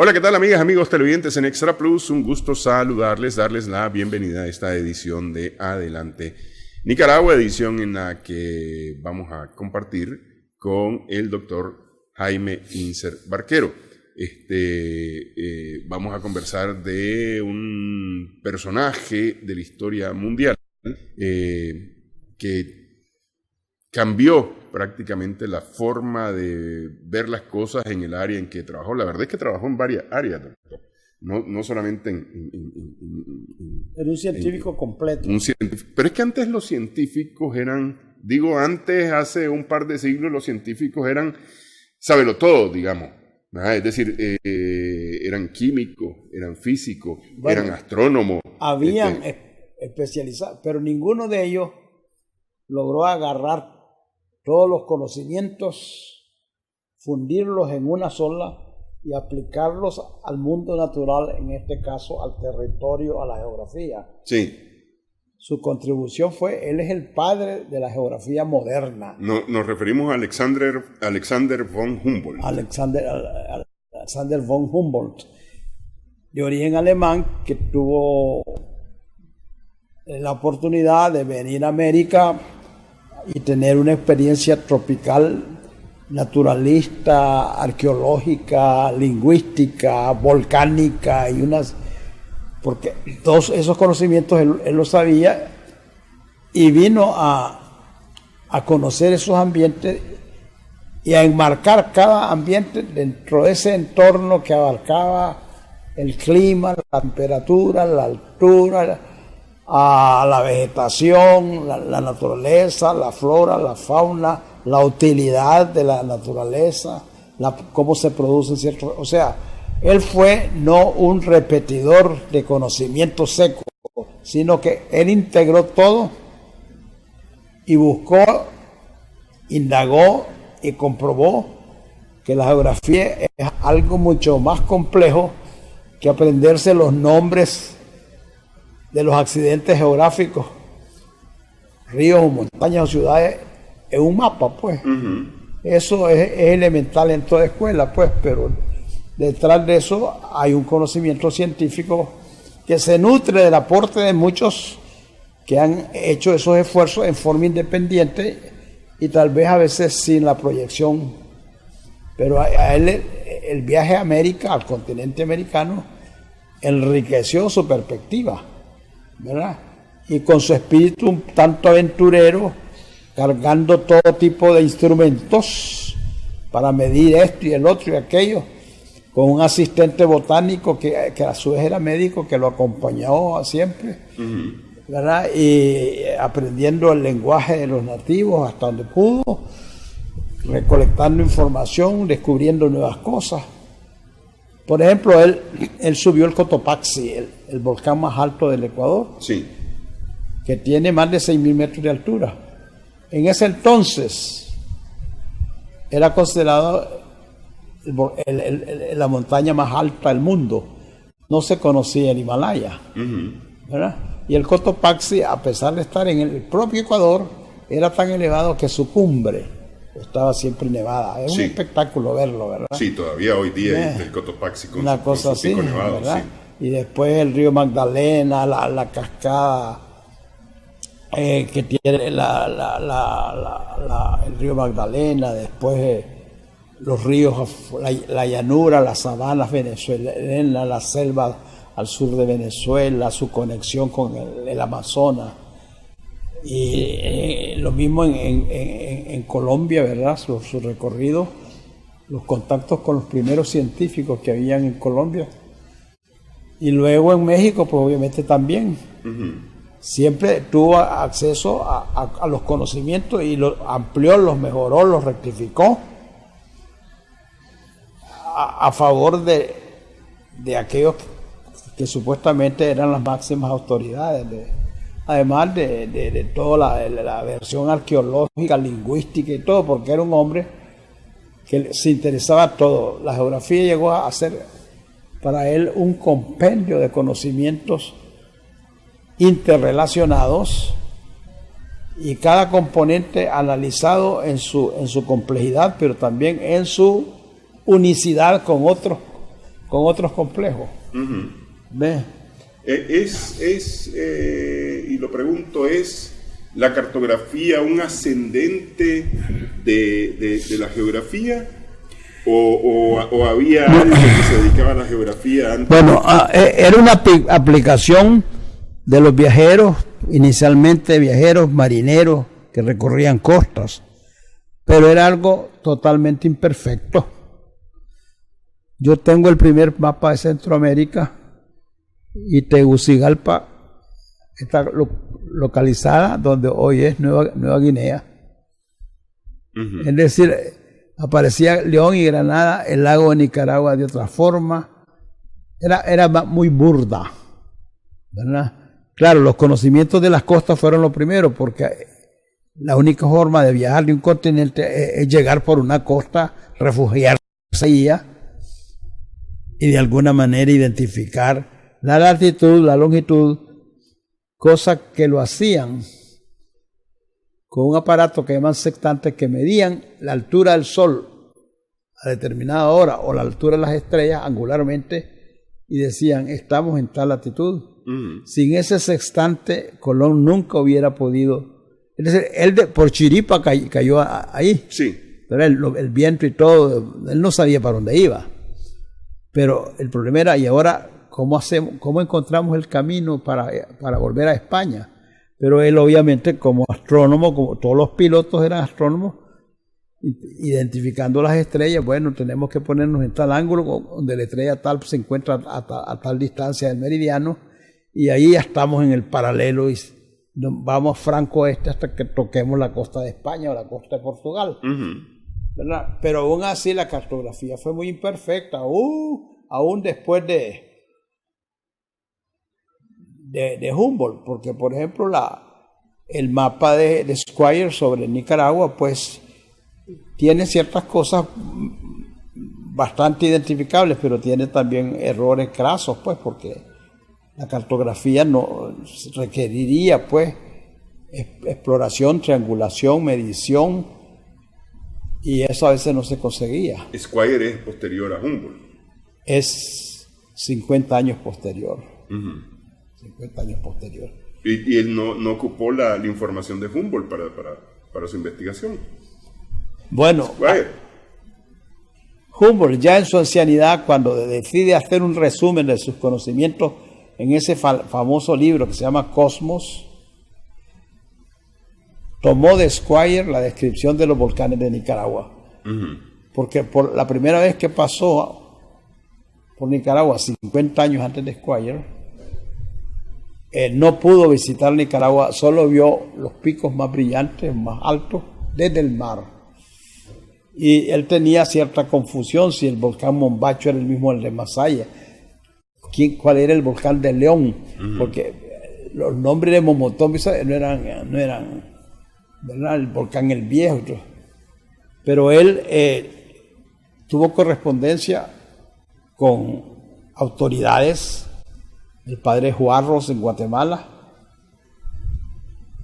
Hola, ¿qué tal amigas, amigos televidentes en Extra Plus? Un gusto saludarles, darles la bienvenida a esta edición de Adelante Nicaragua, edición en la que vamos a compartir con el doctor Jaime Inser Barquero. Vamos a conversar de un personaje de la historia mundial que cambió prácticamente la forma de ver las cosas en el área en que trabajó. La verdad es que trabajó en varias áreas, doctor. No solamente Era un científico completo. Pero es que antes los científicos eran, hace un par de siglos los científicos eran sabelotodo, digamos. Es decir, eran químicos, eran físicos, eran astrónomos. Habían especializados, pero ninguno de ellos logró agarrar todos los conocimientos, fundirlos en una sola y aplicarlos al mundo natural, en este caso al territorio, a la geografía. Sí. Su contribución él es el padre de la geografía moderna. Nos referimos a Alexander von Humboldt. Alexander von Humboldt, de origen alemán, que tuvo la oportunidad de venir a América y tener una experiencia tropical, naturalista, arqueológica, lingüística, volcánica, porque todos esos conocimientos él los sabía, y vino a conocer esos ambientes y a enmarcar cada ambiente dentro de ese entorno que abarcaba el clima, la temperatura, la altura, a la vegetación, la naturaleza, la flora, la fauna, la utilidad de la naturaleza, cómo se producen ciertos... O sea, él fue no un repetidor de conocimiento seco, sino que él integró todo y buscó, indagó y comprobó que la geografía es algo mucho más complejo que aprenderse los nombres de los accidentes geográficos, ríos o montañas o ciudades, en un mapa, pues. Uh-huh. Eso es elemental en toda escuela, pues, pero detrás de eso hay un conocimiento científico que se nutre del aporte de muchos que han hecho esos esfuerzos en forma independiente y tal vez a veces sin la proyección. Pero a él el viaje a América, al continente americano, enriqueció su perspectiva, ¿verdad? Y con su espíritu un tanto aventurero, cargando todo tipo de instrumentos para medir esto y el otro y aquello, con un asistente botánico que a su vez era médico, que lo acompañó siempre, uh-huh, ¿verdad? Y aprendiendo el lenguaje de los nativos hasta donde pudo, recolectando información, descubriendo nuevas cosas. Por ejemplo, él subió el Cotopaxi, el volcán más alto del Ecuador, sí, que tiene más de 6.000 metros de altura. En ese entonces era considerado la montaña más alta del mundo. No se conocía el Himalaya, uh-huh, ¿verdad? Y el Cotopaxi, a pesar de estar en el propio Ecuador, era tan elevado que su cumbre estaba siempre nevada. Es un espectáculo verlo, ¿verdad? Sí, todavía hoy día el Cotopaxi con una cosa así, pico nevado, ¿verdad? Sí. Y después el río Magdalena, la cascada que tiene el río Magdalena, después los ríos, la llanura, las sabanas venezolanas, la selva al sur de Venezuela, su conexión con el Amazonas. Y lo mismo en Colombia, ¿verdad? Su recorrido, los contactos con los primeros científicos que habían en Colombia. Y luego en México, pues obviamente también. Uh-huh. Siempre tuvo acceso a los conocimientos y los amplió, los mejoró, los rectificó a favor de aquellos que supuestamente eran las máximas autoridades, además de toda la versión arqueológica, lingüística y todo, porque era un hombre que se interesaba en todo. La geografía llegó a ser para él un compendio de conocimientos interrelacionados y cada componente analizado en su complejidad, pero también en su unicidad con otros complejos. ¿Ves? Y lo pregunto, ¿es la cartografía un ascendente de la geografía? ¿O había alguien que se dedicaba a la geografía antes? Bueno, era una aplicación de los viajeros, inicialmente viajeros marineros que recorrían costas, pero era algo totalmente imperfecto. Yo tengo el primer mapa de Centroamérica y Tegucigalpa está localizada donde hoy es Nueva Guinea. Es decir, aparecía León y Granada, el lago de Nicaragua de otra forma. Era muy burda, ¿verdad? Claro, los conocimientos de las costas fueron lo primero, porque la única forma de viajar de un continente es llegar por una costa, refugiarse ahí y de alguna manera identificar la latitud, la longitud, cosa que lo hacían con un aparato que llaman sextantes, que medían la altura del sol a determinada hora o la altura de las estrellas angularmente y decían, estamos en tal latitud. Sin ese sextante, Colón nunca hubiera podido. Es decir, él por chiripa cayó ahí. Sí. Pero el viento y todo, él no sabía para dónde iba. Pero el problema era, ¿y ahora cómo encontramos el camino para volver a España? Pero él, obviamente, como astrónomo, como todos los pilotos eran astrónomos, identificando las estrellas, bueno, tenemos que ponernos en tal ángulo donde la estrella tal se encuentra a tal distancia del meridiano, y ahí ya estamos en el paralelo y vamos franco hasta que toquemos la costa de España o la costa de Portugal. ¿Verdad? Pero aún así la cartografía fue muy imperfecta, aún después de Humboldt, porque por ejemplo el mapa de Squire sobre Nicaragua pues tiene ciertas cosas bastante identificables, pero tiene también errores crasos, pues, porque la cartografía no requeriría pues exploración, triangulación, medición, y eso a veces no se conseguía. Squire es posterior a Humboldt. Es 50 años posterior. 50 años posterior. Y él no ocupó la información de Humboldt para su investigación. Bueno, Humboldt ya en su ancianidad, cuando decide hacer un resumen de sus conocimientos en ese famoso libro que se llama Cosmos, tomó de Squire la descripción de los volcanes de Nicaragua. Porque por la primera vez que pasó por Nicaragua, 50 años antes de Squire, no pudo visitar Nicaragua, solo vio los picos más brillantes, más altos, desde el mar. Y él tenía cierta confusión si el volcán Mombacho era el mismo el de Masaya, cuál era el volcán de León, porque los nombres de Momotón no eran ¿verdad? El volcán El Viejo. Pero él tuvo correspondencia con autoridades, el padre Juarros en Guatemala,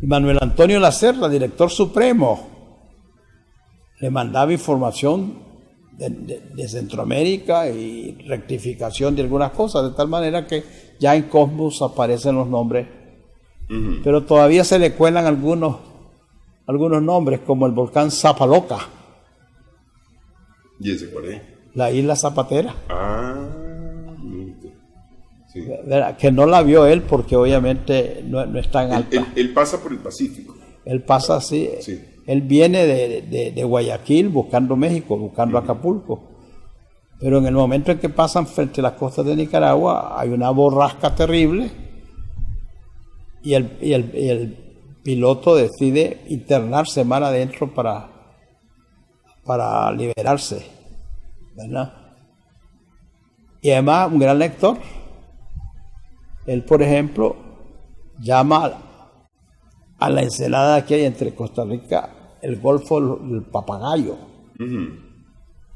y Manuel Antonio Lacerda, director supremo, le mandaba información de Centroamérica y rectificación de algunas cosas, de tal manera que ya en Cosmos aparecen los nombres, pero todavía se le cuelan algunos nombres, como el volcán Zapaloca. ¿Y ese cuál es? La isla Zapatera. Sí. Que no la vio él porque obviamente no es tan alta. Él pasa por el Pacífico. Él pasa así. Sí. Él viene de Guayaquil buscando México, buscando Acapulco. Pero en el momento en que pasan frente a las costas de Nicaragua hay una borrasca terrible y el piloto decide internarse mar adentro para liberarse, ¿verdad? Y además un gran lector. Él, por ejemplo, llama a la ensenada que hay entre Costa Rica el Golfo del Papagayo.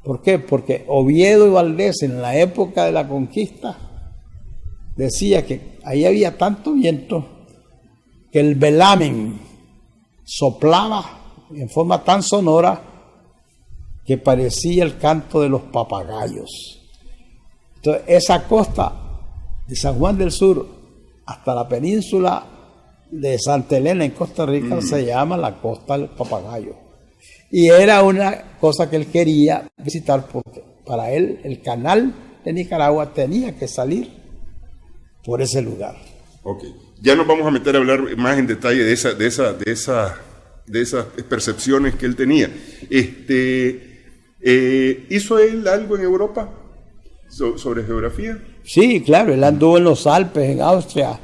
¿Por qué? Porque Oviedo y Valdés en la época de la conquista decía que ahí había tanto viento que el velamen soplaba en forma tan sonora que parecía el canto de los papagayos. Entonces, esa costa de San Juan del Sur hasta la península de Santa Elena en Costa Rica se llama la Costa del Papagayo. Y era una cosa que él quería visitar porque para él el canal de Nicaragua tenía que salir por ese lugar. Ok. Ya nos vamos a meter a hablar más en detalle de esas percepciones que él tenía. ¿Hizo él algo en Europa sobre geografía? Sí, claro, él anduvo en los Alpes, en Austria,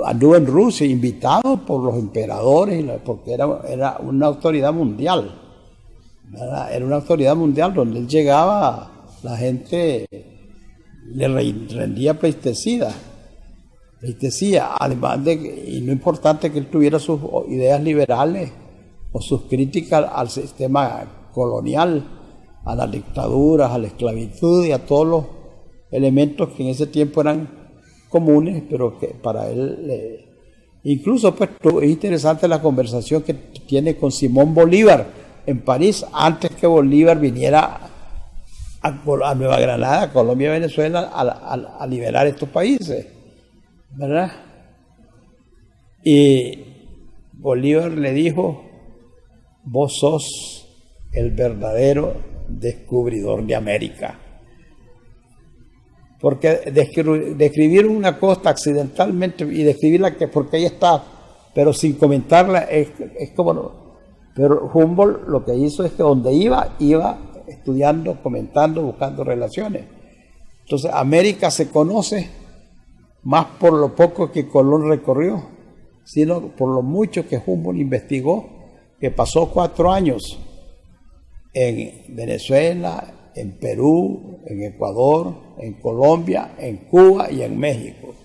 anduvo en Rusia, invitado por los emperadores, porque era una autoridad mundial. Era una autoridad mundial donde él llegaba, la gente le rendía pleitesía, además de que, y no importante que él tuviera sus ideas liberales o sus críticas al sistema colonial, a las dictaduras, a la esclavitud y a todos los elementos que en ese tiempo eran comunes, pero que para él, incluso pues es interesante la conversación que tiene con Simón Bolívar en París, antes que Bolívar viniera a Nueva Granada, Colombia y Venezuela, a liberar estos países, ¿verdad? Y Bolívar le dijo: vos sos el verdadero descubridor de América. Porque describir una costa accidentalmente y describirla porque ahí está, pero sin comentarla, es como... Pero Humboldt lo que hizo es que donde iba estudiando, comentando, buscando relaciones. Entonces América se conoce más por lo poco que Colón recorrió, sino por lo mucho que Humboldt investigó, que pasó 4 años en Venezuela, en Perú, en Ecuador, en Colombia, en Cuba y en México.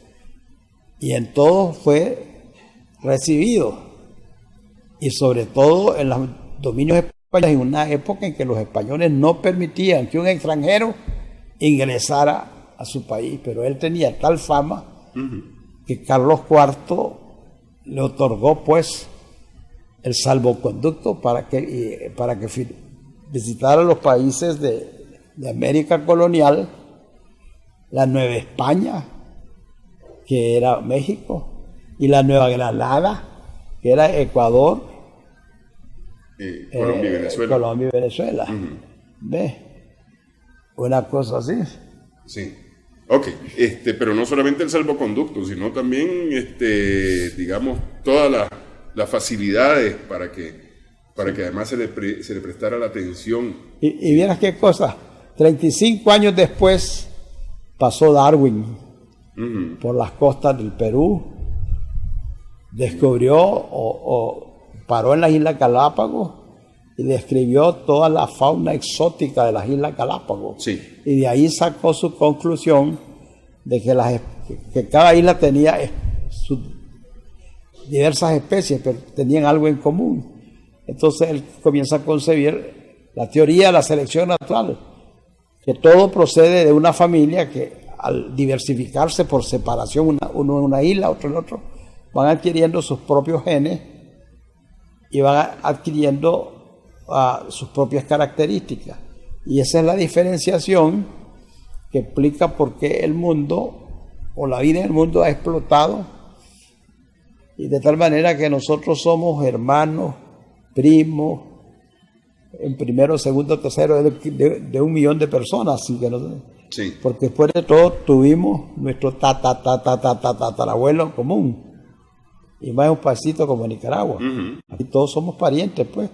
Y en todo fue recibido. Y sobre todo en los dominios españoles, en una época en que los españoles no permitían que un extranjero ingresara a su país. Pero él tenía tal fama que Carlos IV le otorgó pues el salvoconducto para que visitara los países de América colonial, la Nueva España, que era México, y la Nueva Granada, que era Ecuador, Colombia y Venezuela. ¿Ves? Una cosa así. Sí. Ok, pero no solamente el salvoconducto, sino también, digamos, todas las facilidades para que además se le prestara la atención. Y vieras qué cosa, 35 años después pasó Darwin por las costas del Perú, descubrió o paró en las Islas Galápagos y describió toda la fauna exótica de las Islas Galápagos. Sí. Y de ahí sacó su conclusión de que cada isla tenía sus diversas especies, pero tenían algo en común. Entonces él comienza a concebir la teoría de la selección natural, que todo procede de una familia que al diversificarse por separación, uno en una isla, otro en otro, van adquiriendo sus propios genes y van adquiriendo sus propias características. Y esa es la diferenciación que explica por qué el mundo o la vida en el mundo ha explotado, y de tal manera que nosotros somos hermanos, primos, en primero, segundo, tercero de 1 millón de personas, así que sí. Porque después de todo tuvimos nuestro tatarabuelo en común, y más un paisito como Nicaragua. Aquí todos somos parientes, pues,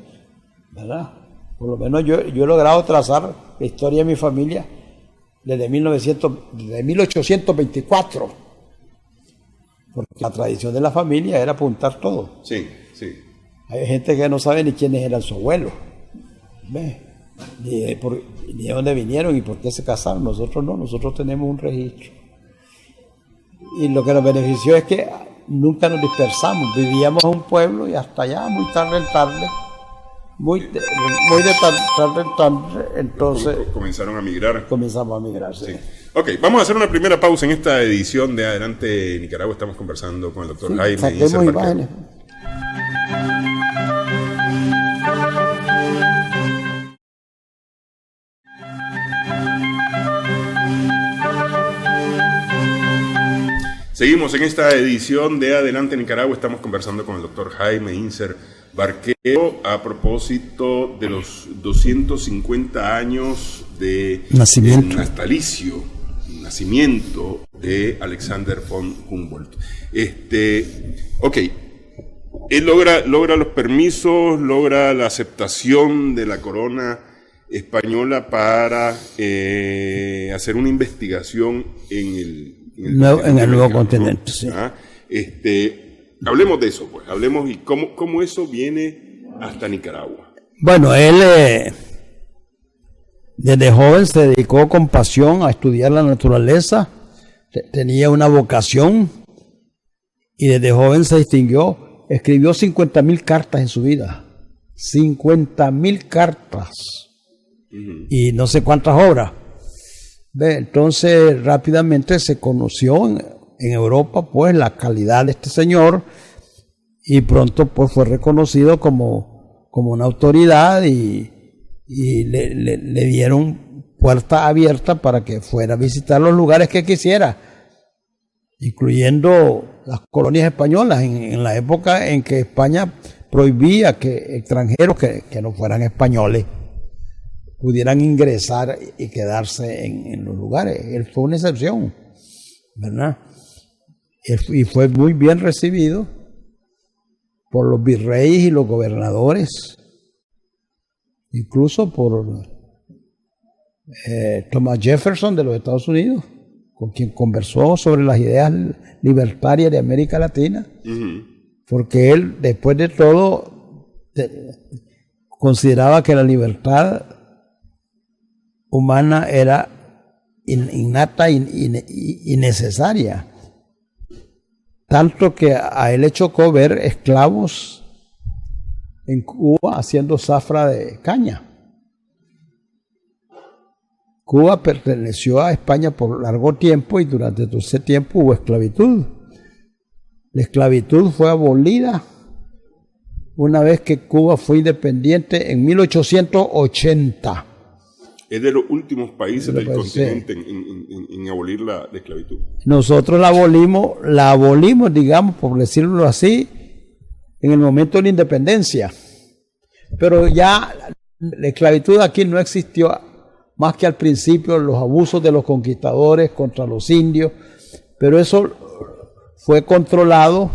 ¿verdad? Por lo menos yo he logrado trazar la historia de mi familia desde 1824, porque la tradición de la familia era apuntar todo. Sí, sí. Hay gente que no sabe ni quiénes eran sus abuelos, ¿ves? Ni de dónde vinieron y por qué se casaron. Nosotros no, nosotros tenemos un registro. Y lo que nos benefició es que nunca nos dispersamos, vivíamos en un pueblo y hasta allá, muy tarde en tarde, entonces comenzaron a migrar. Comenzamos a migrar, sí. Ok, vamos a hacer una primera pausa en esta edición de Adelante Nicaragua. Estamos conversando con el doctor Jaime. Saquemos imágenes. Seguimos en esta edición de Adelante Nicaragua. Estamos conversando con el doctor Jaime Inser Barquero a propósito de los 250 años de nacimiento de Alexander von Humboldt. Ok, él logra los permisos, logra la aceptación de la corona española para hacer una investigación en el nuevo continente. Sí. Hablemos de eso, pues. Hablemos y cómo eso viene hasta Nicaragua. Bueno, él desde joven se dedicó con pasión a estudiar la naturaleza, tenía una vocación y desde joven se distinguió. Escribió 50.000 cartas en su vida, 50.000 cartas y no sé cuántas obras. Entonces rápidamente se conoció en Europa pues la calidad de este señor y pronto pues fue reconocido como una autoridad y le dieron puerta abierta para que fuera a visitar los lugares que quisiera, incluyendo las colonias españolas en la época en que España prohibía que extranjeros que no fueran españoles pudieran ingresar y quedarse en los lugares. Él fue una excepción, ¿verdad? Y fue muy bien recibido por los virreyes y los gobernadores, incluso por Thomas Jefferson de los Estados Unidos, con quien conversó sobre las ideas libertarias de América Latina, porque él, después de todo, consideraba que la libertad humana era innata y necesaria, tanto que a él le chocó ver esclavos en Cuba haciendo zafra de caña. Cuba perteneció a España por largo tiempo y durante todo ese tiempo hubo esclavitud. La esclavitud fue abolida una vez que Cuba fue independiente en 1880. Es de los últimos países del continente en abolir la esclavitud. Nosotros la abolimos, digamos, por decirlo así, en el momento de la independencia. Pero ya la esclavitud aquí no existió más que al principio, los abusos de los conquistadores contra los indios, pero eso fue controlado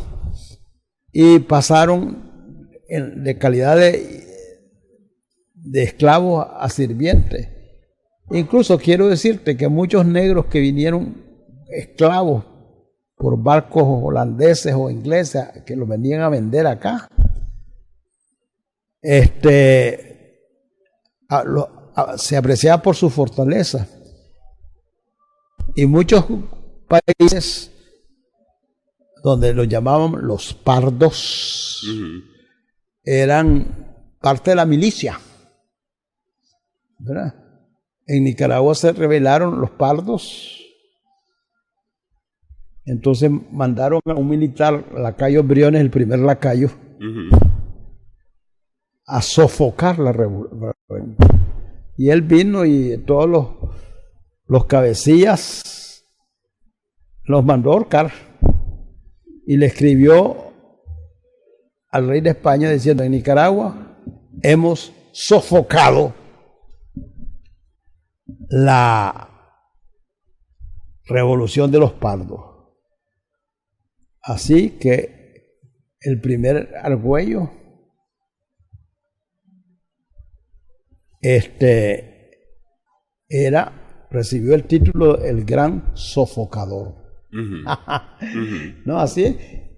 y pasaron de calidad de esclavos a sirvientes. Incluso quiero decirte que muchos negros que vinieron esclavos por barcos holandeses o ingleses que los venían a vender acá, se apreciaba por su fortaleza. Y muchos países donde los llamaban los pardos eran parte de la milicia, ¿verdad? En Nicaragua se rebelaron los pardos, entonces mandaron a un militar, Lacayo Briones, el primer lacayo, a sofocar la rebelión. Y él vino y todos los cabecillas los mandó a ahorcar y le escribió al rey de España diciendo: en Nicaragua hemos sofocado la revolución de los pardos. Así que el primer argüello recibió el título El Gran Sofocador. No, así es.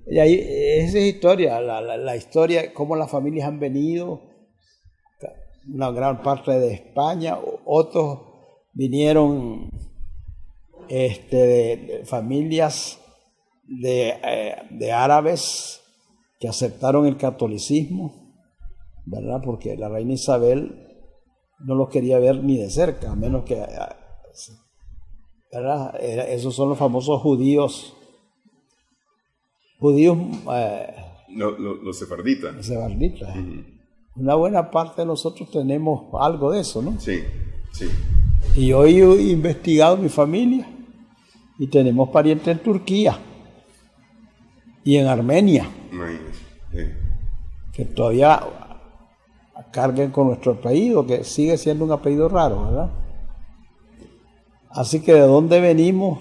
Y ahí, esa es historia, la historia, cómo las familias han venido, una gran parte de España, otros vinieron de familias de árabes que aceptaron el catolicismo, ¿verdad? Porque la reina Isabel no los quería ver ni de cerca, a menos que, ¿verdad? Esos son los famosos judíos, los sefarditas. Los sefarditas. Una buena parte de nosotros tenemos algo de eso, ¿no? Sí, sí. Y hoy he investigado mi familia y tenemos parientes en Turquía. y en Armenia, Imagínese. que todavía carguen con nuestro apellido, que sigue siendo un apellido raro, ¿verdad? Así que ¿de dónde venimos?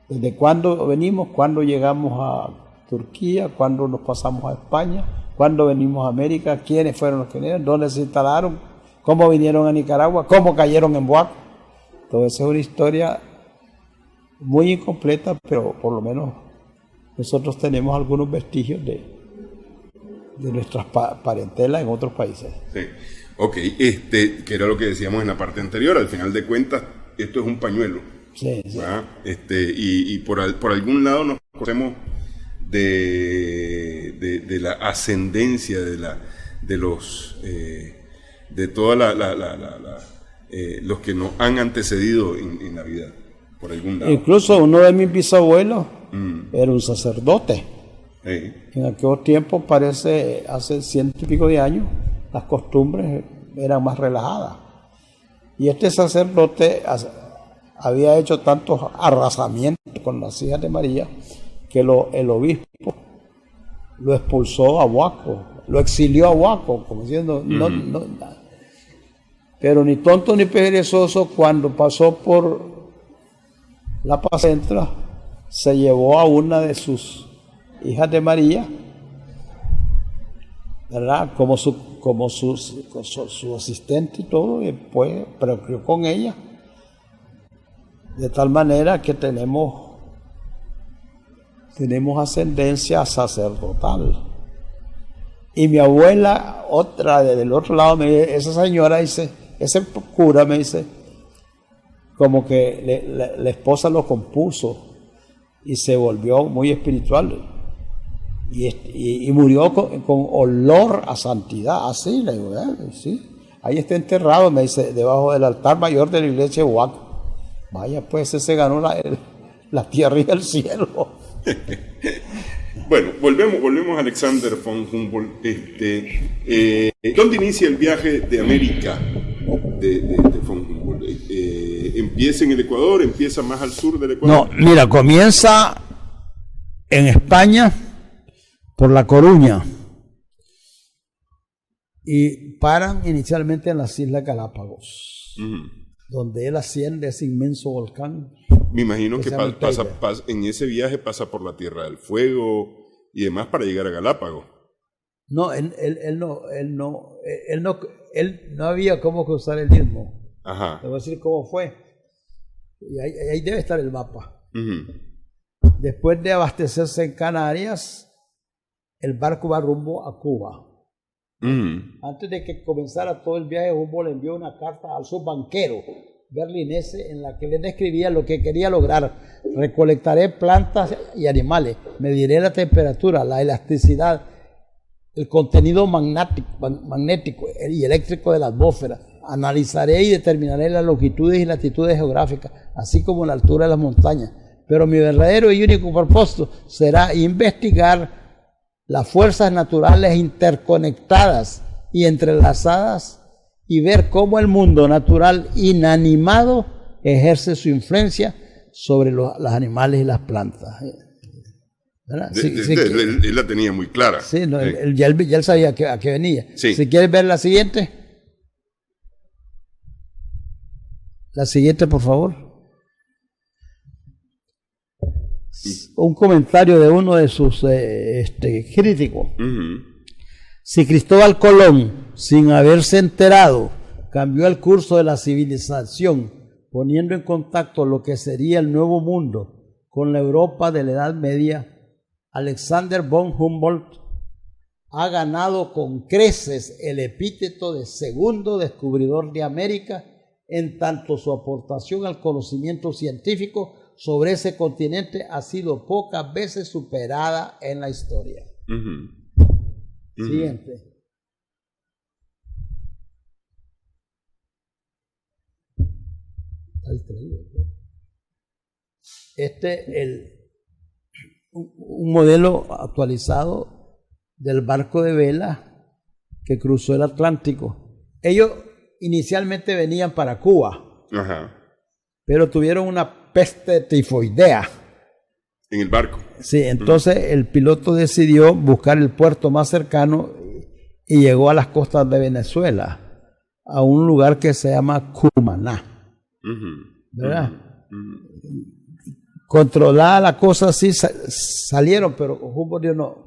¿Desde cuándo venimos? ¿Cuándo llegamos a Turquía? ¿Cuándo nos pasamos a España? ¿Cuándo venimos a América? ¿Quiénes fueron los que vinieron? ¿Dónde se instalaron? ¿Cómo vinieron a Nicaragua? ¿Cómo cayeron en Boaco? Todo eso es una historia muy incompleta, pero por lo menos nosotros tenemos algunos vestigios de nuestras parentelas en otros países. Sí. Ok, que era lo que decíamos en la parte anterior. Al final de cuentas, esto es un pañuelo. Sí, sí. Y por algún lado nos conocemos de la ascendencia de toda los que nos han antecedido en la vida, por algún lado. Incluso uno de mis bisabuelos era un sacerdote. Sí. En aquellos tiempos, parece, hace 100 y pico de años, las costumbres eran más relajadas. Y este sacerdote había hecho tantos arrasamientos con las hijas de María que el obispo lo expulsó a Boaco, lo exilió a Boaco, como diciendo, no. Pero ni tonto ni perezoso, cuando pasó por la Pacentra, se llevó a una de sus hijas de María, ¿verdad? Como su asistente y todo, y después procreó con ella, de tal manera que tenemos ascendencia sacerdotal. Y mi abuela, otra del otro lado, esa señora dice, ese cura me dice, como que la esposa lo compuso y se volvió muy espiritual. Y murió con olor a santidad, así, le digo, sí, ahí está enterrado, me dice, debajo del altar mayor de la iglesia de Huaco. Vaya, pues ese se ganó la tierra y el cielo. Bueno, volvemos a Alexander von Humboldt. ¿Dónde inicia el viaje de América de von Humboldt? ¿Empieza en el Ecuador? ¿Empieza más al sur del Ecuador? No, mira, comienza en España, por La Coruña, y paran inicialmente en las Islas Galápagos, donde él asciende ese inmenso volcán. Me imagino que en ese viaje pasa por la Tierra del Fuego y demás para llegar a Galápagos. No, él no había cómo cruzar el istmo. Ajá. Te voy a decir cómo fue. Y ahí debe estar el mapa. Después de abastecerse en Canarias, el barco va rumbo a Cuba. Antes de que comenzara todo el viaje, Humboldt le envió una carta al subbanquero berlinese en la que le describía lo que quería lograr. Recolectaré plantas y animales, mediré la temperatura, la elasticidad, el contenido magnético y eléctrico de la atmósfera. Analizaré y determinaré las longitudes y latitudes geográficas, así como la altura de las montañas. Pero mi verdadero y único propósito será investigar las fuerzas naturales interconectadas y entrelazadas y ver cómo el mundo natural inanimado ejerce su influencia sobre los animales y las plantas. Él la tenía muy clara. Sí, no, sí. Ya él sabía a qué venía. Sí. Si quieres ver la siguiente. La siguiente, por favor. Un comentario de uno de sus críticos. Si Cristóbal Colón, sin haberse enterado, cambió el curso de la civilización, poniendo en contacto lo que sería el Nuevo Mundo con la Europa de la Edad Media, Alexander von Humboldt ha ganado con creces el epíteto de segundo descubridor de América, en tanto su aportación al conocimiento científico sobre ese continente ha sido pocas veces superada en la historia. Siguiente. Un modelo actualizado del barco de vela que cruzó el Atlántico. Ellos inicialmente venían para Cuba, Ajá. pero tuvieron una peste tifoidea En el barco. Sí, entonces el piloto decidió buscar el puerto más cercano y llegó a las costas de Venezuela, a un lugar que se llama Cumaná, ¿verdad? Controlada la cosa así, salieron, pero Humboldt dijo, no,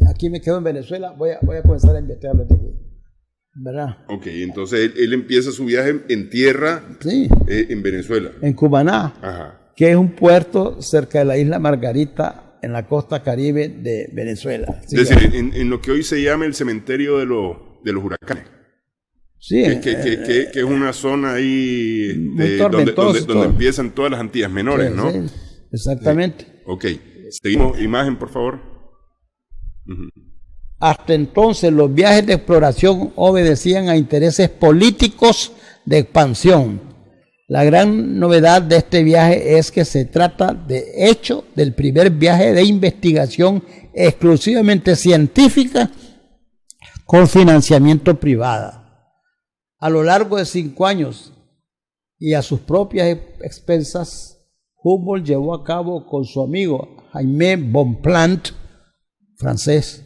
aquí me quedo en Venezuela, voy a comenzar a investigar desde aquí, ¿verdad? Ok, entonces él empieza su viaje en tierra, sí, en Venezuela. En Cumaná, Ajá. Que es un puerto cerca de la isla Margarita, en la costa caribe de Venezuela. Es decir, en lo que hoy se llama el cementerio de los huracanes. Sí, que es una zona ahí donde empiezan todas las Antillas menores, sí, ¿no? Sí, exactamente. Sí. Ok, seguimos. Imagen, por favor. Hasta entonces los viajes de exploración obedecían a intereses políticos de expansión. La gran novedad de este viaje es que se trata de hecho del primer viaje de investigación exclusivamente científica con financiamiento privado. A lo largo de 5 años y a sus propias expensas, Humboldt llevó a cabo con su amigo Jaime Bonpland, francés,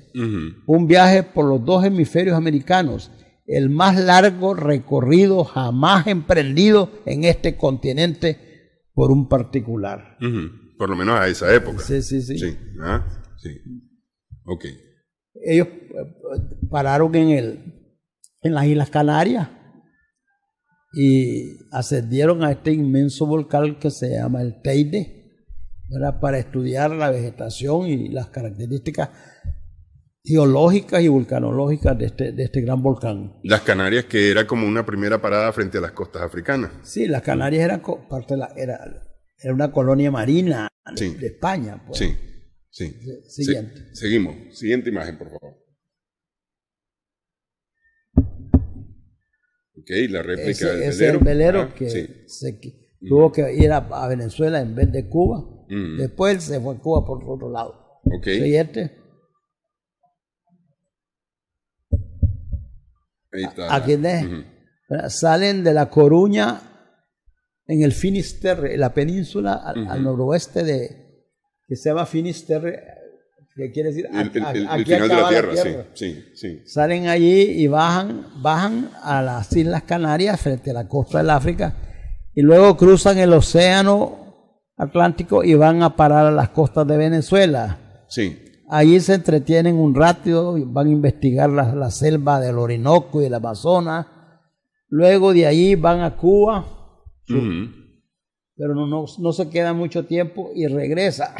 un viaje por los 2 hemisferios americanos, el más largo recorrido jamás emprendido en este continente por un particular. Por lo menos a esa época. Sí. Sí. Ok. Ellos pararon en las Islas Canarias y ascendieron a este inmenso volcán que se llama el Teide, ¿verdad? Para estudiar la vegetación y las características geológicas y vulcanológicas de este gran volcán. Las Canarias, que era como una primera parada frente a las costas africanas. Sí, las Canarias eran parte de era una colonia marina de España. Pues. Sí. Siguiente. Seguimos. Siguiente imagen, por favor. Ok, la réplica del velero. Ese es el velero que tuvo que ir a Venezuela en vez de Cuba. Después él se fue a Cuba por otro lado. Ok. Siguiente. Ahí está. Aquí salen de La Coruña en el Finisterre, la península al noroeste que se llama Finisterre, que quiere decir el aquí final de la tierra. tierra. Sí. Salen allí y bajan a las Islas Canarias frente a la costa del África y luego cruzan el océano Atlántico y van a parar a las costas de Venezuela. Sí. Allí se entretienen un rato, van a investigar la selva del Orinoco y del Amazonas. Luego de allí van a Cuba, pero no se queda mucho tiempo y regresa.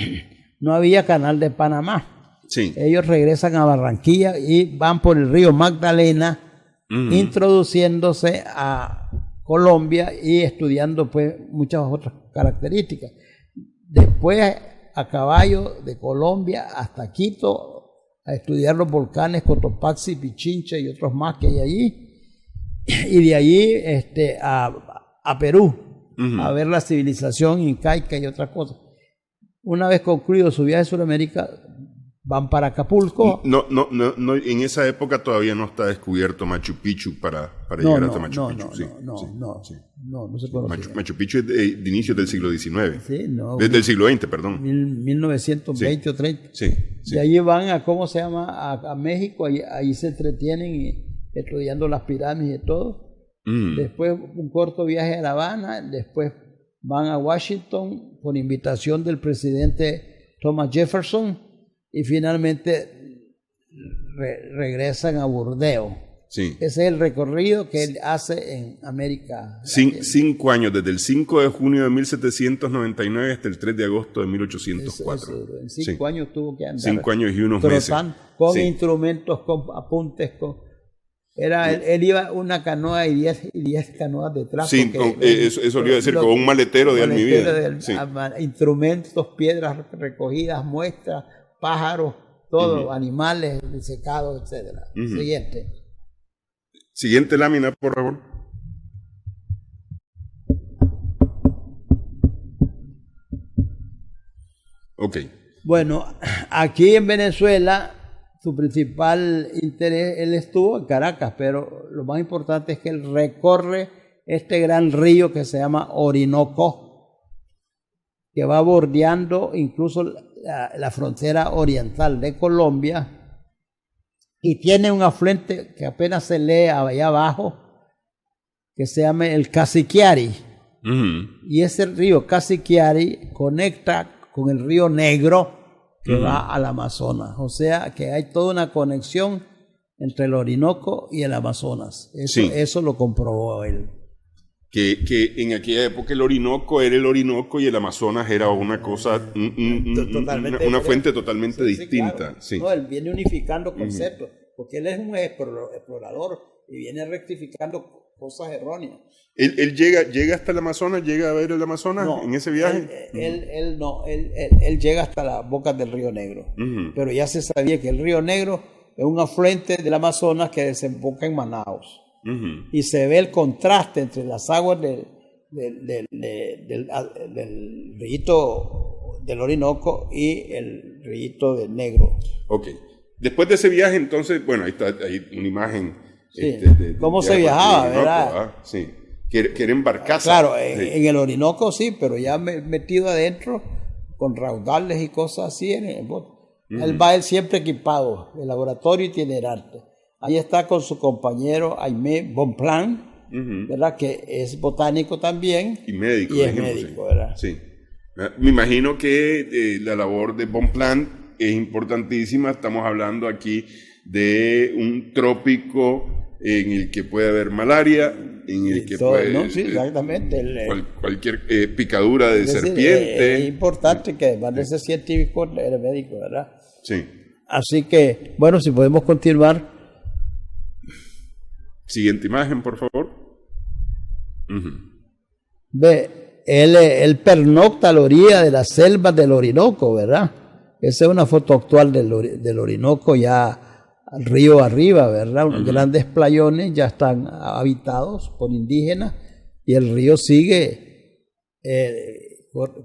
No había canal de Panamá. Sí. Ellos regresan a Barranquilla y van por el río Magdalena, introduciéndose a Colombia y estudiando pues muchas otras características. Después a caballo de Colombia hasta Quito a estudiar los volcanes Cotopaxi, Pichincha y otros más que hay allí, y de allí a Perú a ver la civilización incaica y otras cosas. Una vez concluido su viaje a Sudamérica, van para Acapulco. No, en esa época todavía no está descubierto Machu Picchu para llegar hasta Machu Picchu. No se conoce. Machu Picchu es de inicios del siglo XIX. Sí, desde el siglo XX, perdón. 1920 o 30. Sí. Y allí van a México, allí se entretienen estudiando las pirámides y todo. Después un corto viaje a La Habana, después van a Washington por invitación del presidente Thomas Jefferson y finalmente regresan a Burdeos. Sí. Ese es el recorrido que él hace en América. 5 años, desde el 5 de junio de 1799 hasta el 3 de agosto de 1804. En 5 años tuvo que andar. 5 años y unos meses. Con instrumentos, con apuntes, él iba una canoa y 10 canoas detrás. Sí, eso le iba a decir, con un maletero de almivida. Instrumentos, piedras recogidas, muestras, pájaros, todo, animales secados, etcétera. Siguiente lámina, por favor. Ok. Bueno, aquí en Venezuela, su principal interés, él estuvo en Caracas, pero lo más importante es que él recorre este gran río que se llama Orinoco, que va bordeando incluso la frontera oriental de Colombia, y tiene un afluente que apenas se lee allá abajo, que se llama el Casiquiari. Y ese río Casiquiari conecta con el río Negro que va al Amazonas. O sea que hay toda una conexión entre el Orinoco y el Amazonas. Eso lo comprobó él. Que en aquella época el Orinoco era el Orinoco y el Amazonas era una cosa, una fuente totalmente distinta. Claro. Sí. No, él viene unificando conceptos, porque él es un explorador y viene rectificando cosas erróneas. ¿Él llega hasta el Amazonas? ¿Llega a ver el Amazonas en ese viaje? Él llega hasta las bocas del Río Negro, pero ya se sabía que el Río Negro es un afluente del Amazonas que desemboca en Manaos. Y se ve el contraste entre las aguas del rillito del Orinoco y el rillito del Negro. Ok. Después de ese viaje, entonces, bueno, ahí está una imagen. Sí. ¿Cómo se viajaba, verdad? Sí. Que era en barcaza. Claro, en el Orinoco sí, pero ya metido adentro con raudales y cosas así en el bote. Él va siempre equipado, el laboratorio itinerante. Ahí está con su compañero Aimé Bonpland, ¿verdad? Que es botánico también. Y médico. Y es médico, ¿verdad? Sí. Me imagino que la labor de Bonpland es importantísima. Estamos hablando aquí de un trópico en el que puede haber malaria, en el que puede... ¿no? Sí, exactamente. Cualquier picadura de serpiente. Es importante que además de ser científico, eres médico, ¿verdad? Sí. Así que, bueno, si podemos continuar. Siguiente imagen, por favor. Ve, él pernocta a la orilla de las selvas del Orinoco, ¿verdad? Esa es una foto actual del Orinoco ya al río arriba, ¿verdad? Unos grandes playones ya están habitados por indígenas y el río sigue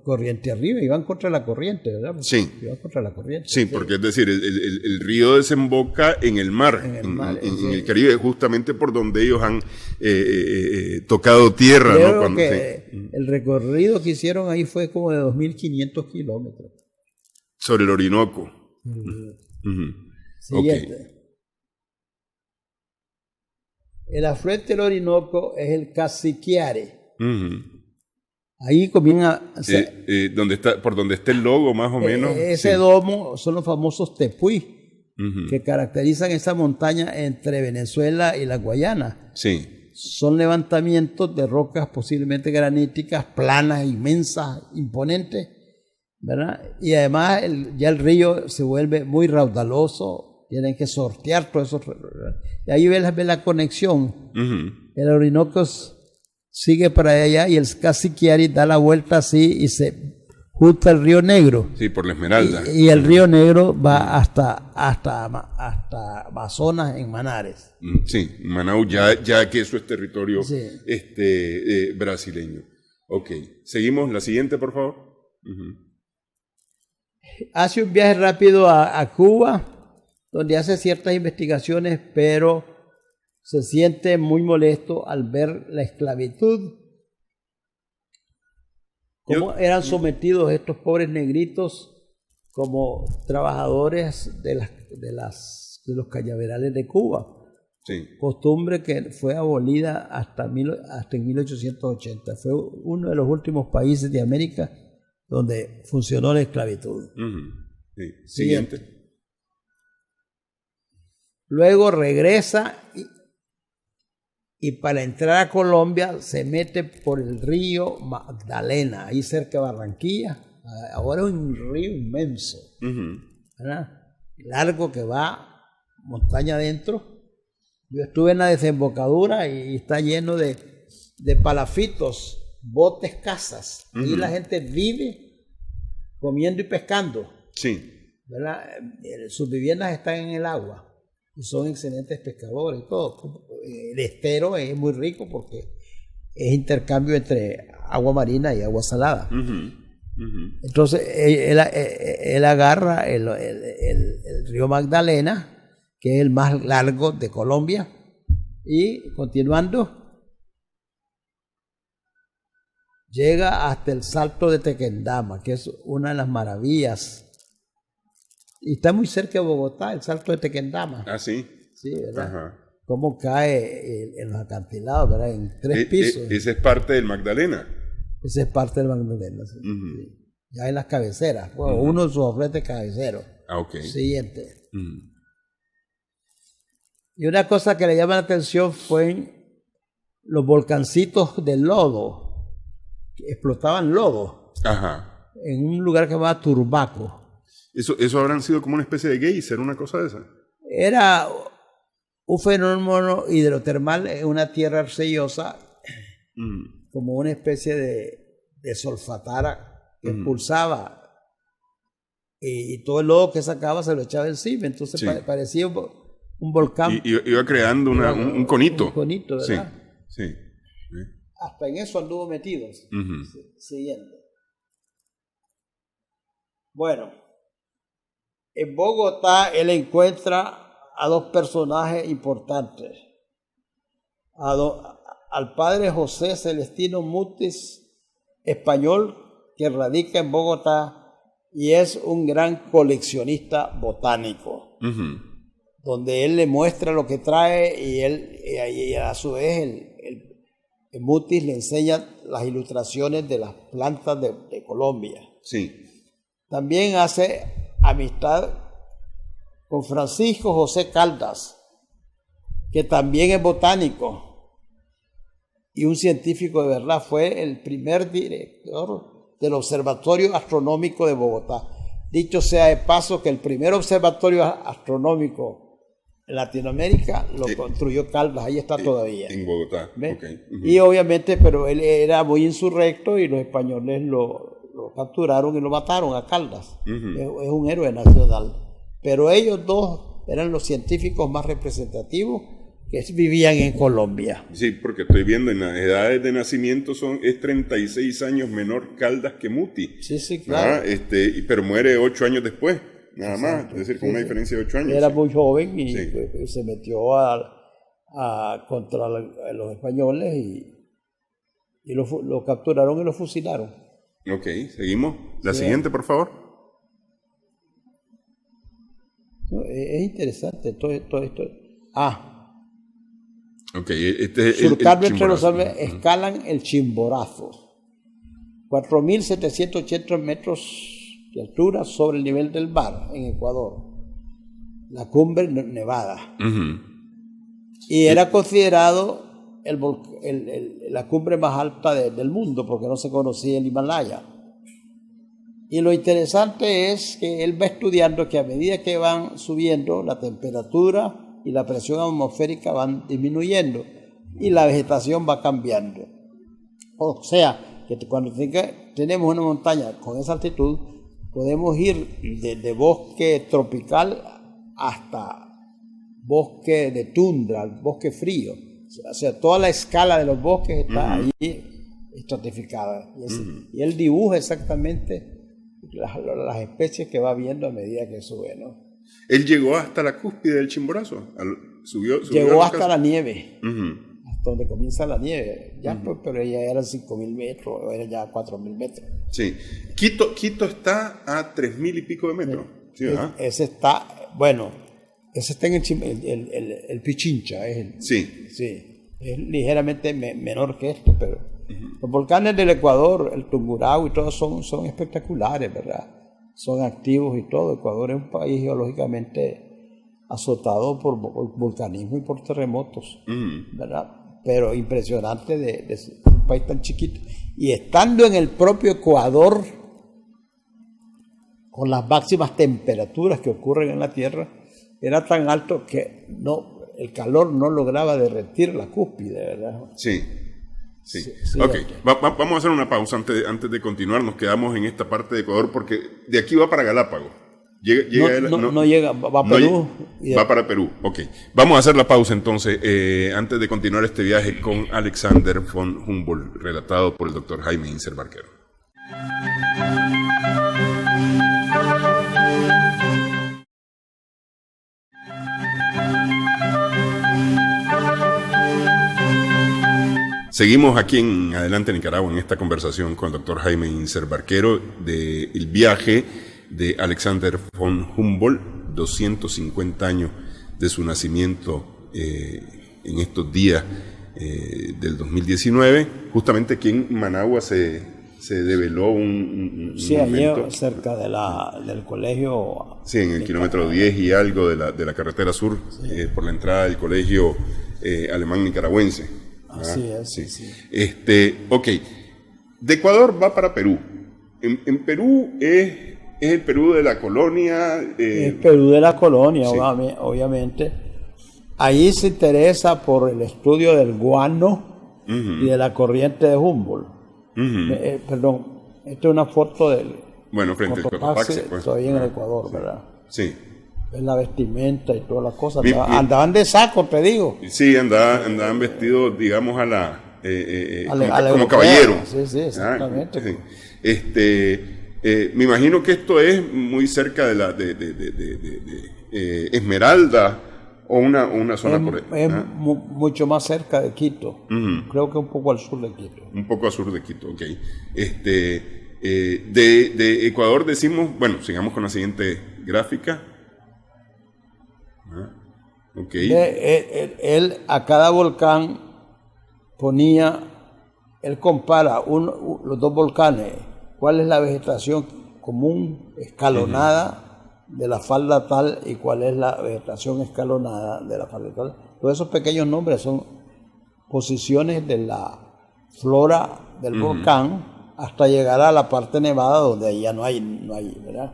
corriente arriba y van contra la corriente, ¿verdad? Sí. Van contra la corriente. Sí, porque es decir, el río desemboca en el mar, en el Caribe, justamente por donde ellos han tocado tierra. Creo ¿no? que el recorrido que hicieron ahí fue como de 2.500 kilómetros. Sobre el Orinoco. Siguiente. Okay. El afluente del Orinoco es el Casiquiare. Ahí comienza... por donde está el logo, más o menos. Ese domo son los famosos tepuy, que caracterizan esa montaña entre Venezuela y la Guayana. Sí. Son levantamientos de rocas posiblemente graníticas, planas, inmensas, imponentes, ¿verdad? Y además ya el río se vuelve muy raudaloso. Tienen que sortear todo eso. Y ahí ves la conexión. El Orinoco sigue para allá y el Casiquiari da la vuelta así y se junta el río Negro. Sí, por la Esmeralda. Y el río Negro va hasta Amazonas en Manares. Sí, Manaus, ya que eso es territorio brasileño. Ok, seguimos. La siguiente, por favor. Hace un viaje rápido a Cuba, donde hace ciertas investigaciones, pero se siente muy molesto al ver la esclavitud, cómo eran sometidos estos pobres negritos como trabajadores de los cañaverales de Cuba. Sí. Costumbre que fue abolida hasta en 1880. Fue uno de los últimos países de América donde funcionó la esclavitud. Sí. Siguiente. Luego regresa y para entrar a Colombia se mete por el río Magdalena, ahí cerca de Barranquilla. Ahora es un río inmenso, ¿verdad? Largo, que va montaña adentro. Yo estuve en la desembocadura y está lleno de palafitos, botes, casas. Ahí la gente vive comiendo y pescando. Sí. ¿Verdad? Sus viviendas están en el agua. Y son excelentes pescadores y todo. El estero es muy rico porque es intercambio entre agua marina y agua salada. Entonces él agarra el río Magdalena, que es el más largo de Colombia, y continuando llega hasta el Salto de Tequendama, que es una de las maravillas Y está muy cerca de Bogotá, el Salto de Tequendama. Ah, sí. Sí, ¿verdad? Ajá. Cómo cae en los acantilados, ¿verdad? En 3 pisos. Ese es parte del Magdalena. Esa es parte del Magdalena. Sí. Sí. Ya en las cabeceras. Bueno, uno de sus ofretes cabeceros. Ah, ok. Siguiente. Y una cosa que le llama la atención fue los volcancitos de lodo, que explotaban lodo. Ajá. En un lugar que se llama Turbaco. Eso habrán sido como una especie de geyser, una cosa de esa. Era un fenómeno hidrotermal en una tierra arcillosa, como una especie de solfatara que expulsaba y todo el lodo que sacaba se lo echaba encima, entonces Sí. parecía un volcán. Iba creando un conito. Un conito, ¿verdad? Sí. Hasta en eso anduvo metido. Siguiente. Bueno, en Bogotá él encuentra a 2 personajes importantes. Al padre José Celestino Mutis, español, que radica en Bogotá y es un gran coleccionista botánico, donde él le muestra lo que trae y a su vez el Mutis le enseña las ilustraciones de las plantas de Colombia. Sí. También hace amistad con Francisco José Caldas, que también es botánico y un científico de verdad. Fue el primer director del Observatorio Astronómico de Bogotá. Dicho sea de paso que el primer observatorio astronómico en Latinoamérica lo construyó Caldas, ahí está todavía. En Bogotá. Okay. Y obviamente, pero él era muy insurrecto y los españoles lo capturaron y lo mataron a Caldas. Es un héroe nacional. Pero ellos 2 eran los científicos más representativos que vivían en Colombia. Sí, porque estoy viendo en las edades de nacimiento es 36 años menor Caldas que Muti. Sí, claro. Pero muere 8 años después, nada más. Es decir, con una diferencia de 8 años. Era muy joven y se metió contra los españoles y lo capturaron y lo fusilaron. Ok, seguimos. La siguiente, por favor. No, es interesante todo esto. Ok, este es surcando entre los árboles, escalan el Chimborazo, 4.780 metros de altura sobre el nivel del mar en Ecuador, la cumbre nevada. Y era considerado la cumbre más alta del mundo porque no se conocía el Himalaya. Y lo interesante es que él va estudiando que a medida que van subiendo, la temperatura y la presión atmosférica van disminuyendo y la vegetación va cambiando. O sea, que cuando tenemos una montaña con esa altitud, podemos ir desde bosque tropical hasta bosque de tundra, bosque frío. O sea, toda la escala de los bosques está ahí estratificada. Y él dibuja exactamente las especies que va viendo a medida que sube, ¿no? Él llegó hasta la cúspide del Chimborazo. Llegó hasta la nieve, hasta donde comienza la nieve. Ya, pero ya eran 5.000 metros, o era ya 4.000 metros. Sí. Quito está a 3.000 y pico de metros. Sí, ese está en el Pichincha. Sí. Es ligeramente menor que este, pero los volcanes del Ecuador, el Tungurahua y todos son espectaculares, ¿verdad? Son activos y todo. Ecuador es un país geológicamente azotado por volcanismo y por terremotos, ¿verdad? Pero impresionante de un país tan chiquito. Y estando en el propio Ecuador, con las máximas temperaturas que ocurren en la Tierra, era tan alto que el calor no lograba derretir la cúspide, ¿verdad? Sí. Ok, vamos a hacer una pausa antes de continuar. Nos quedamos en esta parte de Ecuador porque de aquí va para Galápagos. No llega, va a Perú. Va para Perú, ok. Vamos a hacer la pausa entonces, antes de continuar este viaje con Alexander von Humboldt, relatado por el doctor Jaime Inser Barquero. Seguimos aquí en Adelante Nicaragua en esta conversación con el doctor Jaime Inser Barquero del viaje de Alexander von Humboldt, 250 años de su nacimiento en estos días del 2019. Justamente aquí en Managua se develó un allí monumento. Cerca del colegio. Sí, en el kilómetro 10 y algo de la carretera sur, por la entrada del colegio alemán nicaragüense. Así es. Sí. Sí. Ok. De Ecuador va para Perú. En Perú es el Perú de la colonia. Es Perú de la colonia, sí. obviamente. Ahí se interesa por el estudio del guano y de la corriente de Humboldt. Perdón, esta es una foto del Frente al Cotopaxi, pues. Todavía en el Ecuador, ¿verdad? Sí. Es la vestimenta y todas las cosas. Andaban de saco, te digo. Sí, andaban vestidos, digamos, a la como europea. caballero. Sí, exactamente. Me imagino que esto es muy cerca de Esmeralda o una zona por ahí. Es mucho más cerca de Quito. Creo que un poco al sur de Quito. Un poco al sur de Quito, ok. De Ecuador decimos, sigamos con la siguiente gráfica. Okay. Él a cada volcán él compara los dos volcanes, cuál es la vegetación común escalonada de la falda tal y cuál es la vegetación escalonada de la falda tal. Todos esos pequeños nombres son posiciones de la flora del volcán hasta llegar a la parte nevada donde ya no hay, ¿verdad?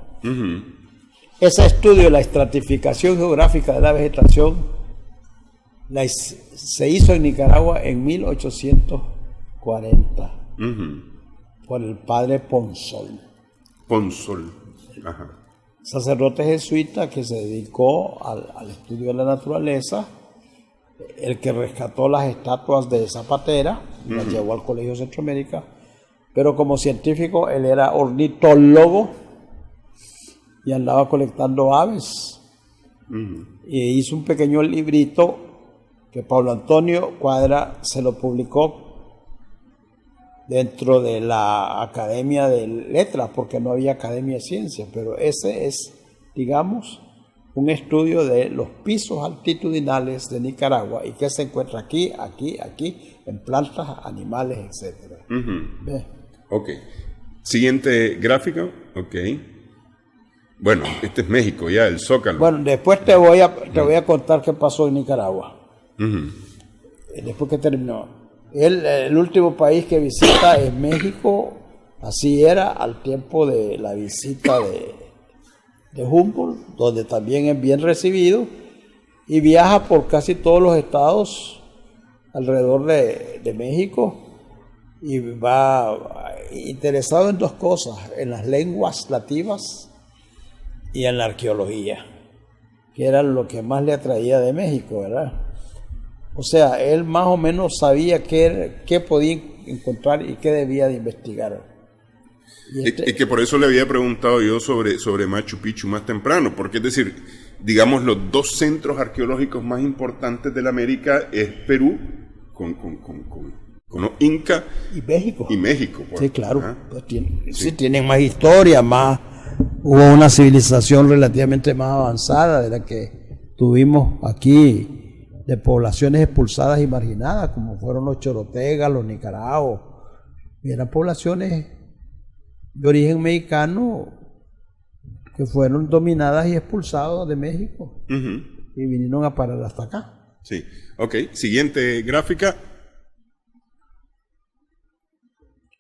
Ese estudio de la estratificación geográfica de la vegetación se hizo en Nicaragua en 1840 por el padre Ponsol. Ajá. Sacerdote jesuita que se dedicó al estudio de la naturaleza, el que rescató las estatuas de Zapatera, las llevó al Colegio Centroamérica, pero como científico él era ornitólogo y andaba colectando aves. Y hizo un pequeño librito que Pablo Antonio Cuadra se lo publicó dentro de la Academia de Letras, porque no había Academia de Ciencias, pero ese es, digamos, un estudio de los pisos altitudinales de Nicaragua y que se encuentra aquí, en plantas, animales, etc. Ok. Siguiente gráfico. Ok. Bueno, este es México ya, el Zócalo. Bueno, después te voy a contar qué pasó en Nicaragua. Después que terminó. El último país que visita es México. Así era al tiempo de la visita de Humboldt, donde también es bien recibido, y viaja por casi todos los estados alrededor de México, y va interesado en dos cosas, en las lenguas nativas y en la arqueología, que era lo que más le atraía de México, ¿verdad? O sea, él más o menos sabía qué podía encontrar y qué debía de investigar. Es que por eso le había preguntado yo sobre Machu Picchu más temprano, porque es decir, digamos, los dos centros arqueológicos más importantes de la América es Perú, con los Inca y México. Pues. Sí, claro. Pues tienen más historia, hubo una civilización relativamente más avanzada de la que tuvimos aquí, de poblaciones expulsadas y marginadas, como fueron los chorotegas, los nicaraguos, y eran poblaciones de origen mexicano que fueron dominadas y expulsadas de México y vinieron a parar hasta acá. Sí, ok. Siguiente gráfica.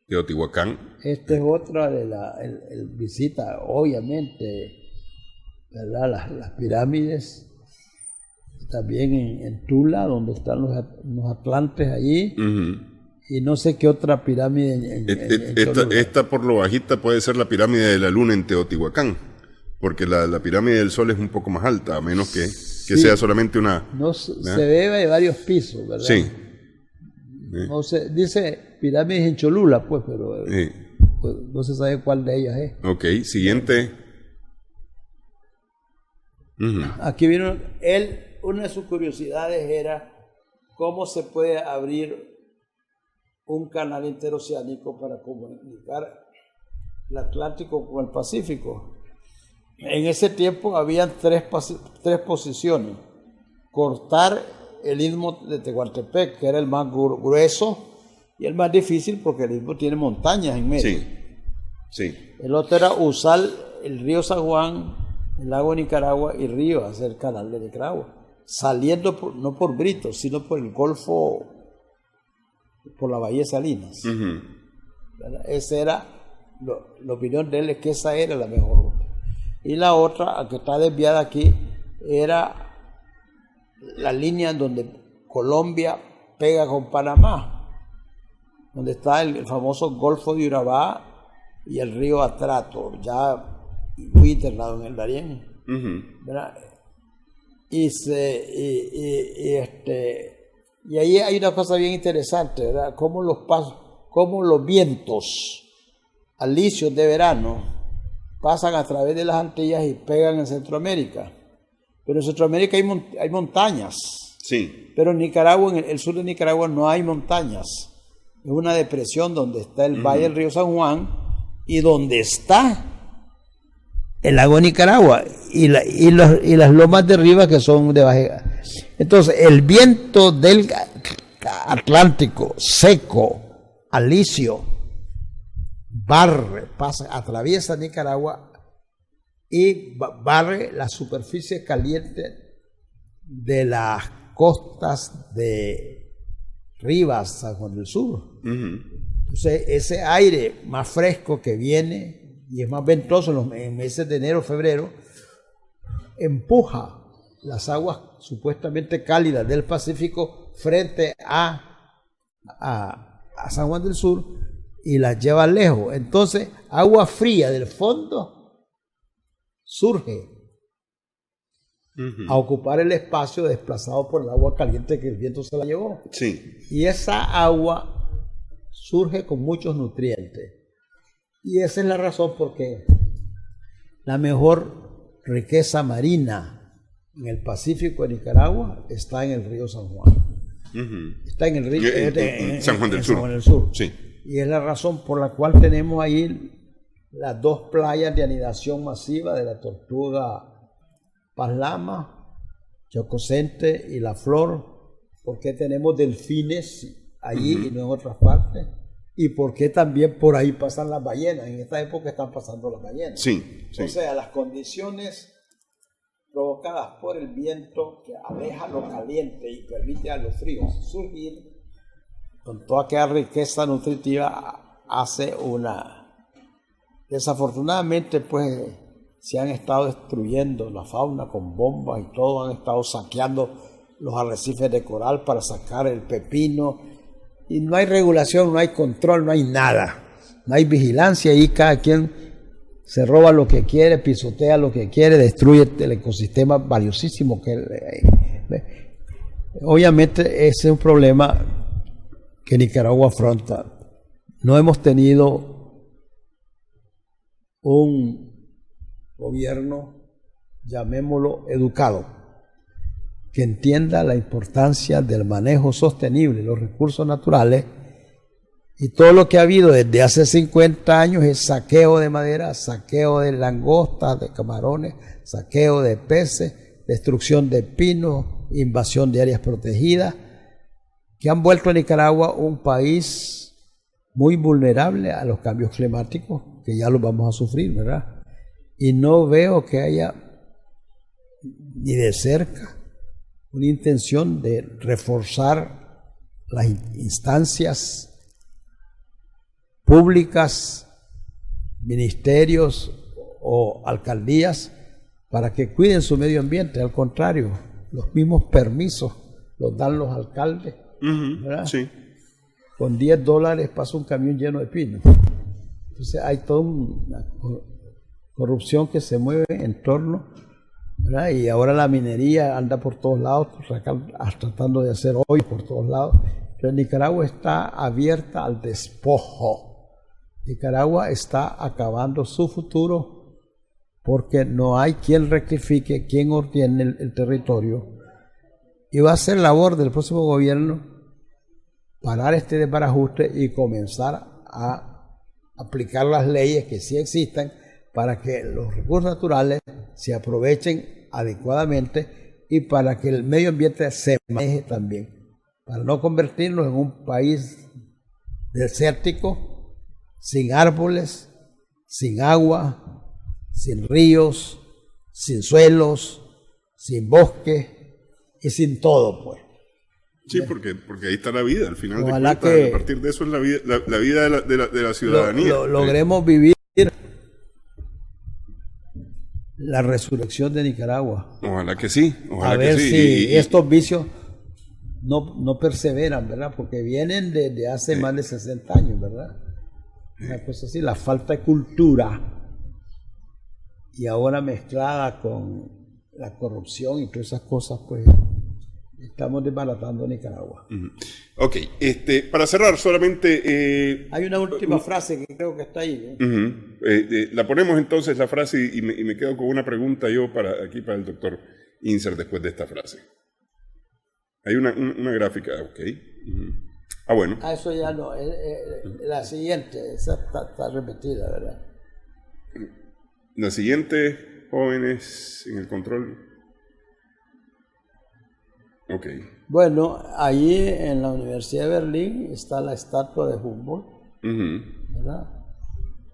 Teotihuacán. Esta es otra de el visita, obviamente, ¿verdad? Las pirámides, también en Tula, donde están los atlantes allí. Y no sé qué otra pirámide esta por lo bajita puede ser la pirámide de la luna en Teotihuacán, porque la pirámide del sol es un poco más alta, a menos que sea solamente una... No, se ve de varios pisos, ¿verdad? Sí. No sé, dice pirámides en Cholula, pues, pero pues, no se sabe cuál de ellas es. Ok, siguiente. Aquí vino una de sus curiosidades era cómo se puede abrir un canal interoceánico para comunicar el Atlántico con el Pacífico. En ese tiempo habían tres posiciones. Cortar el istmo de Tehuantepec, que era el más grueso y el más difícil porque el istmo tiene montañas en medio. Sí, sí. El otro era usar el río San Juan, el lago de Nicaragua y río, hacer el canal de Nicaragua. Saliendo no por Brito, sino por el Golfo, por la Bahía de Salinas. Esa era, la opinión de él es que esa era la mejor ruta. Y la otra, que está desviada aquí, era la línea en donde Colombia pega con Panamá, donde está el famoso Golfo de Urabá y el río Atrato, ya muy internado en el Darién. ¿Verdad? Y ahí hay una cosa bien interesante, ¿verdad? Cómo los vientos alisios de verano pasan a través de las Antillas y pegan en Centroamérica. Pero en Centroamérica hay montañas. Sí. Pero en Nicaragua, en el sur de Nicaragua, no hay montañas. Es una depresión donde está el valle del río San Juan y donde está el lago de Nicaragua y las lomas de arriba que son de bajada. Entonces, el viento del Atlántico seco, alisio, barre, atraviesa Nicaragua y barre la superficie caliente de las costas de Rivas, San Juan del Sur. Entonces, ese aire más fresco que viene y es más ventoso en los meses de enero, febrero, empuja las aguas supuestamente cálidas del Pacífico frente a San Juan del Sur y las lleva lejos. Entonces, agua fría del fondo surge a ocupar el espacio desplazado por el agua caliente que el viento se la llevó. Sí. Y esa agua surge con muchos nutrientes. Y esa es la razón por qué la mejor riqueza marina en el Pacífico de Nicaragua está en el río San Juan. Está en el río San Juan del Sur. San Juan del Sur. Sí. Y es la razón por la cual tenemos ahí las dos playas de anidación masiva de la tortuga Paslama, Chococente y La Flor. Porque tenemos delfines allí y no en otras partes. Y porque también por ahí pasan las ballenas. En esta época están pasando las ballenas. Sí, sí. O sea, las condiciones provocadas por el viento que aleja lo caliente y permite a los fríos surgir, con toda aquella riqueza nutritiva, hace una... Desafortunadamente, pues, se han estado destruyendo la fauna con bombas y todo, han estado saqueando los arrecifes de coral para sacar el pepino, y no hay regulación, no hay control, no hay nada, no hay vigilancia, y cada quien se roba lo que quiere, pisotea lo que quiere, destruye el ecosistema valiosísimo que obviamente ese es un problema que Nicaragua afronta. No hemos tenido un gobierno, llamémoslo, educado, que entienda la importancia del manejo sostenible de los recursos naturales, y todo lo que ha habido desde hace 50 años es saqueo de madera, saqueo de langostas, de camarones, saqueo de peces, destrucción de pinos, invasión de áreas protegidas, que han vuelto a Nicaragua un país muy vulnerable a los cambios climáticos, que ya los vamos a sufrir, ¿verdad? Y no veo que haya ni de cerca una intención de reforzar las instancias públicas, ministerios o alcaldías para que cuiden su medio ambiente. Al contrario, los mismos permisos los dan los alcaldes, ¿verdad? Sí. Con $10 pasa un camión lleno de pinos. Entonces hay toda una corrupción que se mueve en torno, ¿verdad? Y ahora la minería anda por todos lados, tratando de hacer hoy por todos lados. Pero Nicaragua está abierta al despojo. Nicaragua está acabando su futuro porque no hay quien rectifique, quien ordene el territorio. Y va a ser labor del próximo gobierno parar este desbarajuste y comenzar a aplicar las leyes que sí existan para que los recursos naturales se aprovechen adecuadamente y para que el medio ambiente se maneje también, para no convertirnos en un país desértico, sin árboles, sin agua, sin ríos, sin suelos, sin bosque y sin todo, pues. Sí, porque ahí está la vida, al final Ojalá de cuentas, que a partir de eso es la vida de la ciudadanía. Logremos vivir la resurrección de Nicaragua. Ojalá que sí, ojalá A ver que sí. si estos vicios no perseveran, ¿verdad? Porque vienen desde hace más de 60 años, ¿verdad? Una cosa así, la falta de cultura y ahora mezclada con la corrupción y todas esas cosas, pues estamos desbaratando Nicaragua. Ok, para cerrar solamente... Hay una última frase que creo que está ahí. la ponemos entonces la frase y me quedo con una pregunta yo para el doctor Inser después de esta frase. Hay una gráfica, ok. Bueno. Eso ya no, la siguiente, esa está repetida, ¿verdad? La siguiente, jóvenes en el control. Ok. Bueno, allí en la Universidad de Berlín está la estatua de Humboldt, ¿verdad?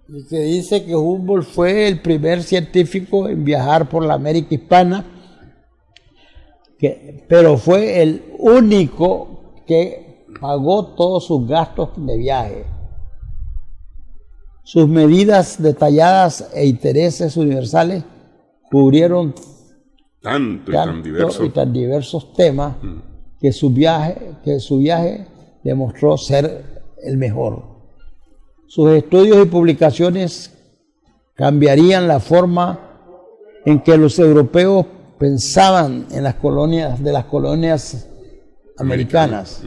Y que dice que Humboldt fue el primer científico en viajar por la América hispana, pero fue el único que pagó todos sus gastos de viaje. Sus medidas detalladas e intereses universales cubrieron tanto y tan diversos temas que su viaje demostró ser el mejor. Sus estudios y publicaciones cambiarían la forma en que los europeos pensaban en las colonias americanas.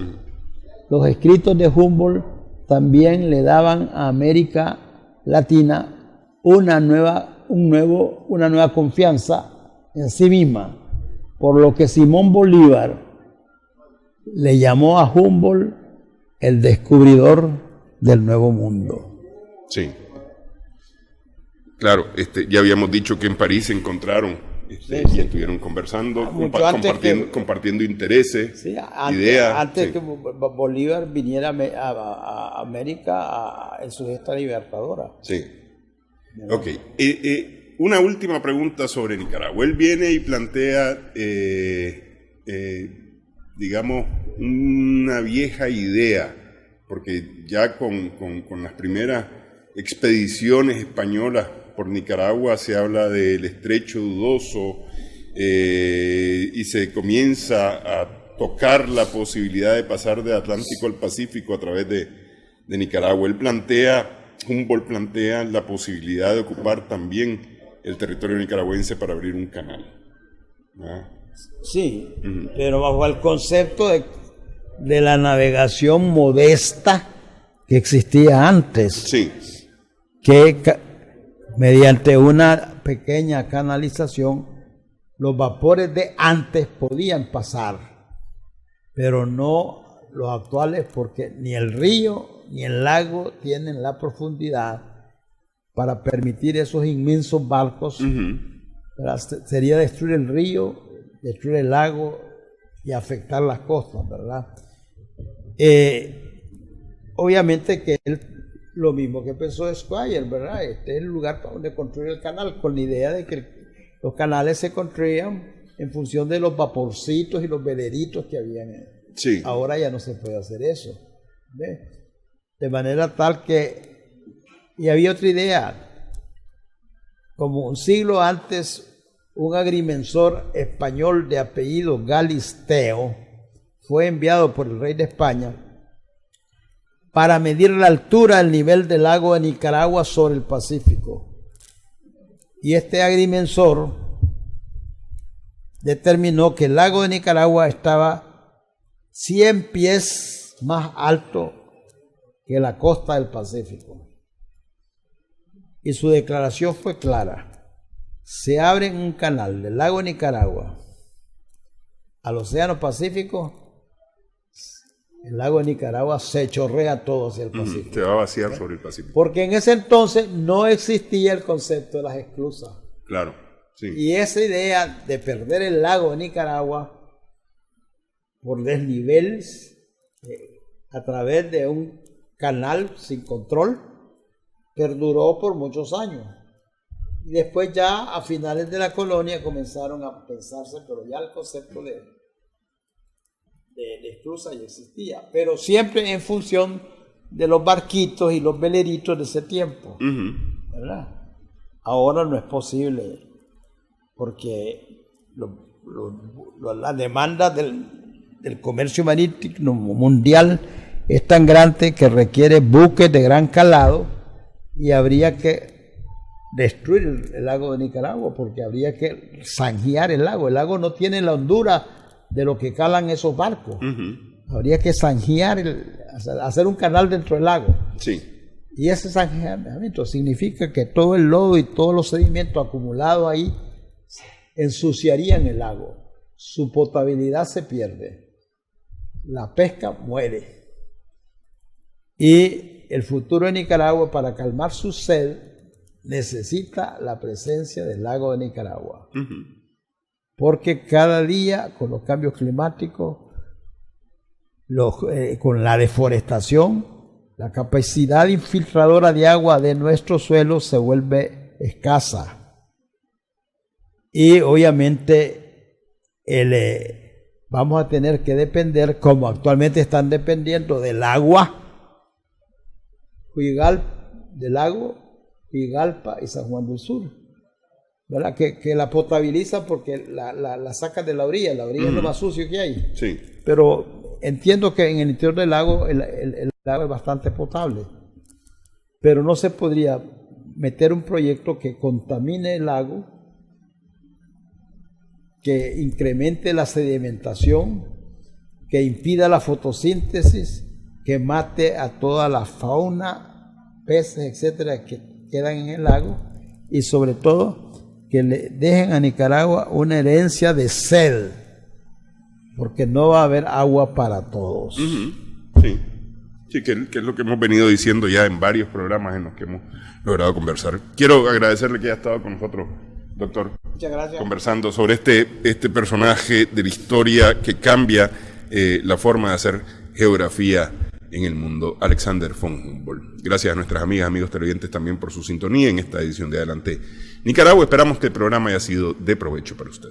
Los escritos de Humboldt también le daban a América Latina una nueva confianza en sí misma, por lo que Simón Bolívar le llamó a Humboldt el descubridor del Nuevo Mundo. Sí. Claro, ya habíamos dicho que en París se encontraron y estuvieron conversando, compartiendo intereses, ideas. Antes que Bolívar viniera a América en su gesta libertadora. Sí. Ok. Una última pregunta sobre Nicaragua. Él viene y plantea, digamos, una vieja idea, porque ya con las primeras expediciones españolas por Nicaragua se habla del estrecho dudoso y se comienza a tocar la posibilidad de pasar del Atlántico al Pacífico a través de Nicaragua. Humboldt plantea la posibilidad de ocupar también el territorio nicaragüense para abrir un canal. Sí, pero bajo el concepto de la navegación modesta que existía antes. Sí. Que mediante una pequeña canalización los vapores de antes podían pasar, pero no los actuales, porque ni el río ni el lago tienen la profundidad para permitir esos inmensos barcos. Sería destruir el río, destruir el lago y afectar las costas, ¿verdad? Obviamente que lo mismo que pensó Squire, ¿verdad? Este es el lugar para donde construir el canal, con la idea de que los canales se construían en función de los vaporcitos y los veleritos que habían. Sí. Ahora ya no se puede hacer eso, ¿ves? De manera tal que... Y había otra idea. Como un siglo antes, un agrimensor español de apellido Galisteo fue enviado por el rey de España para medir la altura del nivel del lago de Nicaragua sobre el Pacífico. Y este agrimensor determinó que el lago de Nicaragua estaba 100 pies más alto que la costa del Pacífico. Y su declaración fue clara: se abre un canal del lago de Nicaragua al Océano Pacífico, el lago de Nicaragua se chorrea todo hacia el Pacífico. Se va a vaciar sobre el Pacífico. Porque en ese entonces no existía el concepto de las esclusas. Claro, sí. Y esa idea de perder el lago de Nicaragua por desnivel a través de un canal sin control perduró por muchos años. Y después ya a finales de la colonia comenzaron a pensarse, pero ya el concepto de esclusa ya existía, pero siempre en función de los barquitos y los veleritos de ese tiempo, ¿verdad? Ahora no es posible, porque la demanda del comercio marítimo mundial es tan grande que requiere buques de gran calado y habría que destruir el lago de Nicaragua, porque habría que zanjear el lago. El lago no tiene la hondura de lo que calan esos barcos. Habría que zanjear, hacer un canal dentro del lago. Sí. Y ese zanjeamiento significa que todo el lodo y todos los sedimentos acumulados ahí ensuciarían el lago. Su potabilidad se pierde. La pesca muere. Y el futuro de Nicaragua, para calmar su sed, necesita la presencia del lago de Nicaragua. Porque cada día, con los cambios climáticos, con la deforestación, la capacidad infiltradora de agua de nuestro suelo se vuelve escasa. Y obviamente vamos a tener que depender, como actualmente están dependiendo, del agua del lago Huigalpa y San Juan del Sur, ¿verdad? Que la potabiliza porque la sacan de la orilla es lo más sucio que hay. Sí. Pero entiendo que en el interior del lago el lago es bastante potable, pero no se podría meter un proyecto que contamine el lago, que incremente la sedimentación, que impida la fotosíntesis, que mate a toda la fauna, peces, etcétera, que quedan en el lago, y sobre todo que le dejen a Nicaragua una herencia de sed, porque no va a haber agua para todos. Sí, sí, que es lo que hemos venido diciendo ya en varios programas en los que hemos logrado conversar. Quiero agradecerle que haya estado con nosotros, doctor. Muchas gracias. Conversando sobre este personaje de la historia que cambia la forma de hacer geografía en el mundo, Alexander von Humboldt. Gracias a nuestras amigas, amigos televidentes también por su sintonía en esta edición de Adelante Nicaragua. Esperamos que el programa haya sido de provecho para usted.